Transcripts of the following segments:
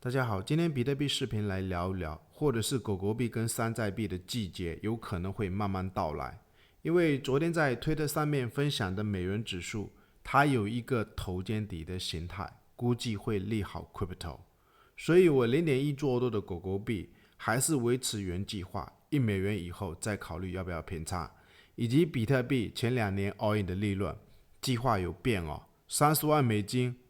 大家好，今天比特币视频来聊一聊，或者是狗狗币跟山寨币的季节有可能会慢慢到来。因为昨天在推特上面分享的美元指数，它有一个头肩底的形态，估计会利好 crypto。所以我0.1做多的狗狗币还是维持原计划，$1以后再考虑要不要平仓，以及比特币前2年 all in 的利润计划有变哦，$30万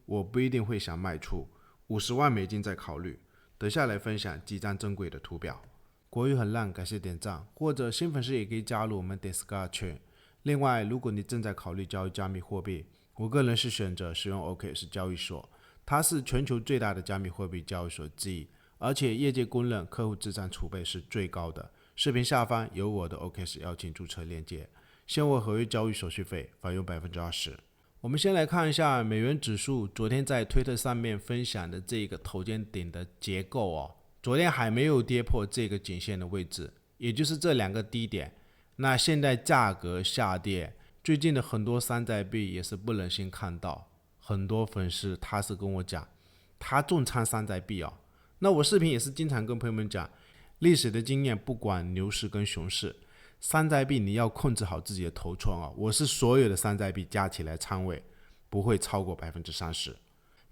我不一定会想卖出。$50万再考虑。等下来分享几张珍贵的图表。国语很烂，感谢点赞，或者新粉丝也可以加入我们 Discord 群。另外，如果你正在考虑交易加密货币，我个人是选择使用 OKX 交易所，它是全球最大的加密货币交易所之一，而且业界公认客户资产储备是最高的。视频下方有我的 OKX 邀请注册链接，现货合约交易手续费返佣20%。我们先来看一下美元指数昨天在推特上面分享的这个头肩顶的结构哦，昨天还没有跌破这个颈线的位置，也就是这2个低点。那现在价格下跌，最近的很多山寨币也是不忍心看到，很多粉丝他是跟我讲，他重仓山寨币哦。那我视频也是经常跟朋友们讲，历史的经验不管牛市跟熊市，山寨币你要控制好自己的头寸啊！我是所有的山寨币加起来仓位不会超过30%。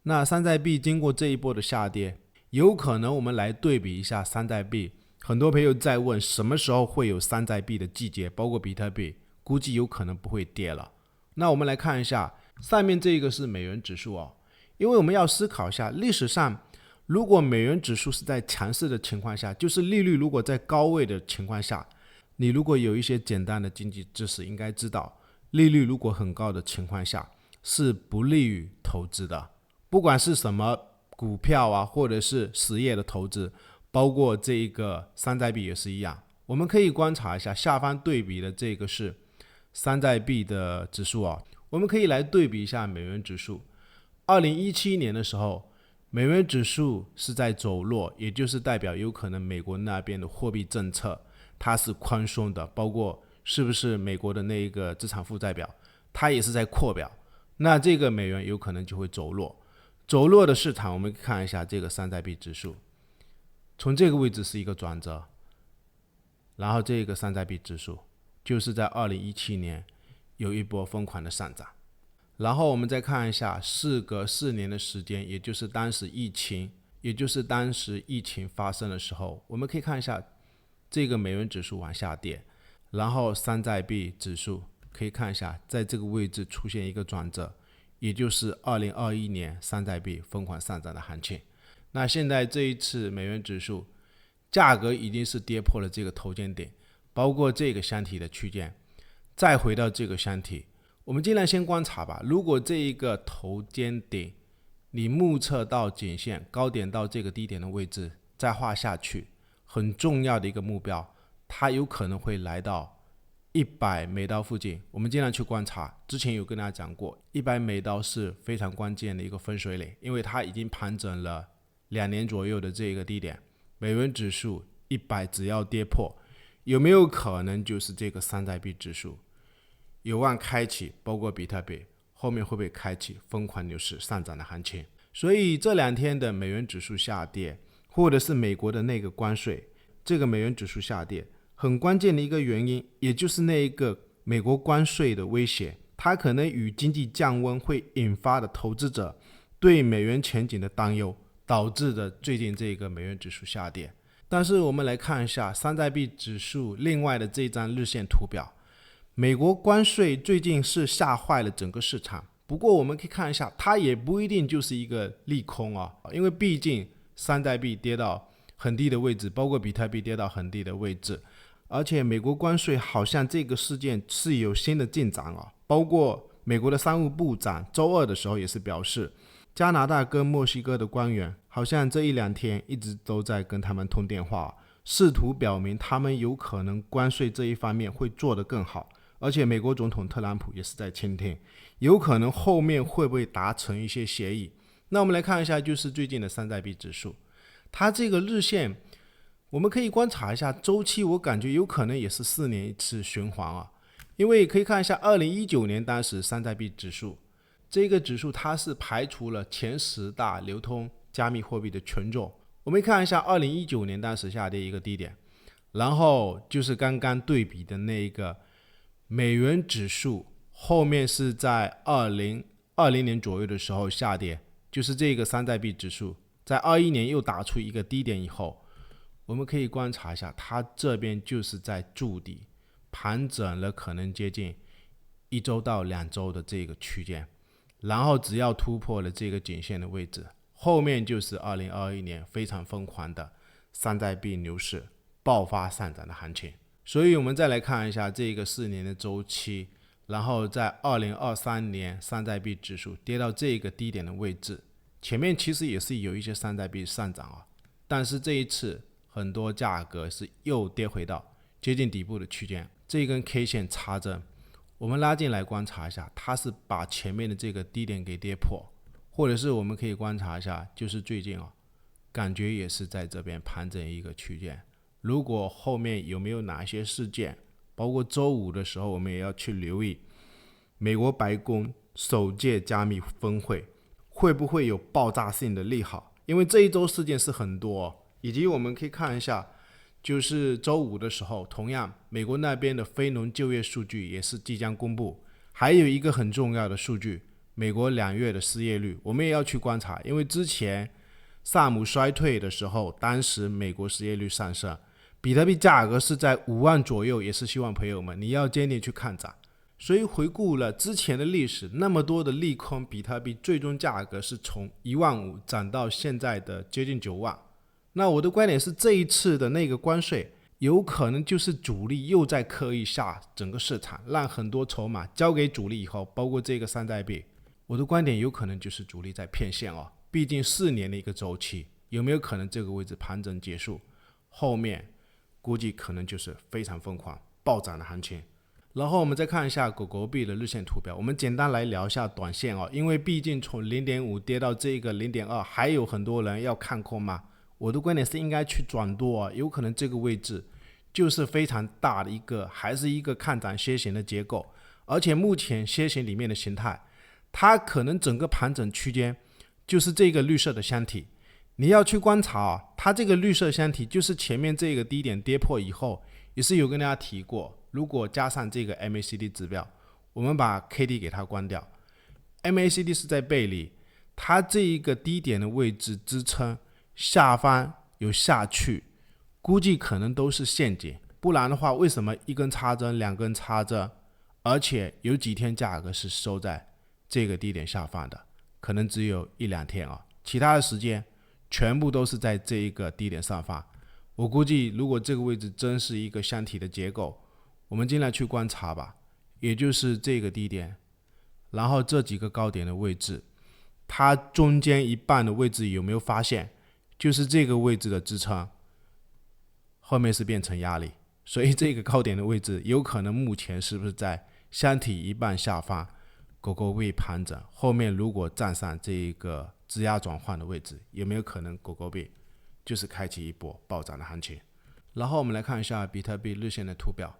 那山寨币经过这一波的下跌，有可能我们来对比一下山寨币。很多朋友在问什么时候会有山寨币的季节，包括比特币，估计有可能不会跌了。那我们来看一下上面这个是美元指数哦，因为我们要思考一下，历史上如果美元指数是在强势的情况下，就是利率如果在高位的情况下，你如果有一些简单的经济知识，应该知道，利率如果很高的情况下，是不利于投资的。不管是什么股票啊，或者是实业的投资，包括这一个山寨币也是一样。我们可以观察一下下方对比的这个是山寨币的指数啊，我们可以来对比一下美元指数。2017年的时候，美元指数是在走弱，也就是代表有可能美国那边的货币政策它是宽松的，包括是不是美国的那一个资产负债表，它也是在扩表，那这个美元有可能就会走弱。走弱的市场，我们看一下这个山寨币指数，从这个位置是一个转折，然后这个山寨币指数就是在2017年有一波疯狂的上涨。然后我们再看一下，事隔4年的时间，也就是当时疫情发生的时候，我们可以看一下这个美元指数往下跌，然后山寨币指数可以看一下，在这个位置出现一个转折，也就是2021年山寨币疯狂上涨的行情。那现在这一次美元指数价格已经是跌破了这个头肩顶，包括这个箱体的区间，再回到这个箱体，我们尽量先观察吧。如果这一个头肩顶你目测到颈线高点到这个低点的位置再画下去，很重要的一个目标，它有可能会来到$100附近。我们尽量去观察，之前有跟大家讲过，$100是非常关键的一个分水岭，因为它已经盘整了2年左右的这个低点。美元指数100只要跌破，有没有可能就是这个山寨币指数有望开启，包括比特币后面会不会开启疯狂牛市上涨的行情？所以这2天的美元指数下跌，或者是美国的那个关税，这个美元指数下跌很关键的一个原因，也就是那一个美国关税的威胁，它可能与经济降温会引发的投资者对美元前景的担忧，导致的最近这个美元指数下跌。但是我们来看一下山寨币指数另外的这张日线图表，美国关税最近是吓坏了整个市场，不过我们可以看一下，它也不一定就是一个利空啊，因为毕竟山寨币跌到很低的位置，包括比特币跌到很低的位置，而且美国关税好像这个事件是有新的进展啊，包括美国的商务部长周二的时候也是表示，加拿大跟墨西哥的官员好像这1-2天一直都在跟他们通电话，试图表明他们有可能关税这一方面会做得更好。而且美国总统特朗普也是在倾听，有可能后面会不会达成一些协议。那我们来看一下，就是最近的山寨币指数，它这个日线我们可以观察一下周期，我感觉有可能也是4年一次循环啊。因为可以看一下2019年当时山寨币指数，这个指数它是排除了前10大流通加密货币的权重。我们看一下2019年当时下跌一个低点，然后就是刚刚对比的那个美元指数，后面是在2020年左右的时候下跌，就是这个山寨币指数在21年又打出一个低点以后，我们可以观察一下，它这边就是在筑底，盘整了可能接近1周到2周的这个区间，然后只要突破了这个颈线的位置，后面就是2021年非常疯狂的山寨币牛市爆发上涨的行情。所以我们再来看一下这个4年的周期，然后在2023年山寨币指数跌到这个低点的位置，前面其实也是有一些山寨币上涨啊，但是这一次很多价格是又跌回到接近底部的区间，这根 K 线插针，我们拉进来观察一下，它是把前面的这个低点给跌破，或者是我们可以观察一下，就是最近感觉也是在这边盘整一个区间。如果后面有没有哪些事件，包括周五的时候，我们也要去留意美国白宫首届加密峰会会不会有爆炸性的利好，因为这一周事件是很多以及我们可以看一下，就是周五的时候，同样美国那边的非农就业数据也是即将公布，还有一个很重要的数据，美国2月的失业率，我们也要去观察，因为之前萨姆衰退的时候，当时美国失业率上升，比特币价格是在5万左右，也是希望朋友们你要坚定去看涨。所以回顾了之前的历史，那么多的利空，比特币最终价格是从1万5涨到现在的接近9万。那我的观点是，这一次的那个关税有可能就是主力又在刻意下整个市场，让很多筹码交给主力以后，包括这个山寨币，我的观点有可能就是主力在骗线毕竟4年的一个周期，有没有可能这个位置盘整结束，后面估计可能就是非常疯狂暴涨的行情。然后我们再看一下狗狗币的日线图表，我们简单来聊一下短线因为毕竟从 0.5 跌到这个 0.2， 还有很多人要看空嘛，我的观点是应该去转多有可能这个位置就是非常大的一个，还是一个看涨楔形的结构，而且目前楔形里面的形态，它可能整个盘整区间就是这个绿色的箱体，你要去观察它这个绿色箱体就是前面这个低点跌破以后，也是有跟大家提过，如果加上这个 MACD 指标，我们把 KD 给它关掉， MACD 是在背离，它这一个低点的位置支撑下方有下去，估计可能都是陷阱，不然的话为什么一根插针2根插针，而且有几天价格是收在这个低点下方的，可能只有1-2天其他的时间全部都是在这一个低点上方。我估计如果这个位置真是一个箱体的结构，我们尽量去观察吧，也就是这个低点，然后这几个高点的位置，它中间一半的位置有没有发现，就是这个位置的支撑后面是变成压力，所以这个高点的位置有可能目前是不是在箱体一半下方狗狗币盘整，后面如果站上这一个质押转换的位置，有没有可能狗狗币就是开启一波暴涨的行情。然后我们来看一下比特币日线的图表，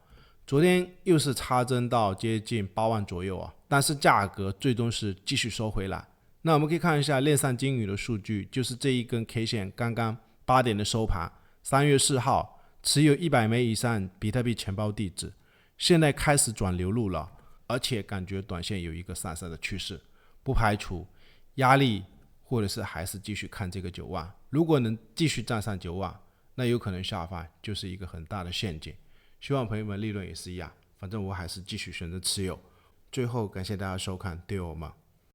昨天又是插针到接近8万左右但是价格最终是继续收回来。那我们可以看一下链上鲸鱼的数据，就是这一根 K 线刚刚8点的收盘，3月4号持有100枚以上比特币钱包地址，现在开始转流入了，而且感觉短线有一个上升的趋势，不排除压力，或者是还是继续看这个9万，如果能继续站上9万，那有可能下方就是一个很大的陷阱。希望朋友们利润也是一样，反正我还是继续选择持有。最后感谢大家收看，对我们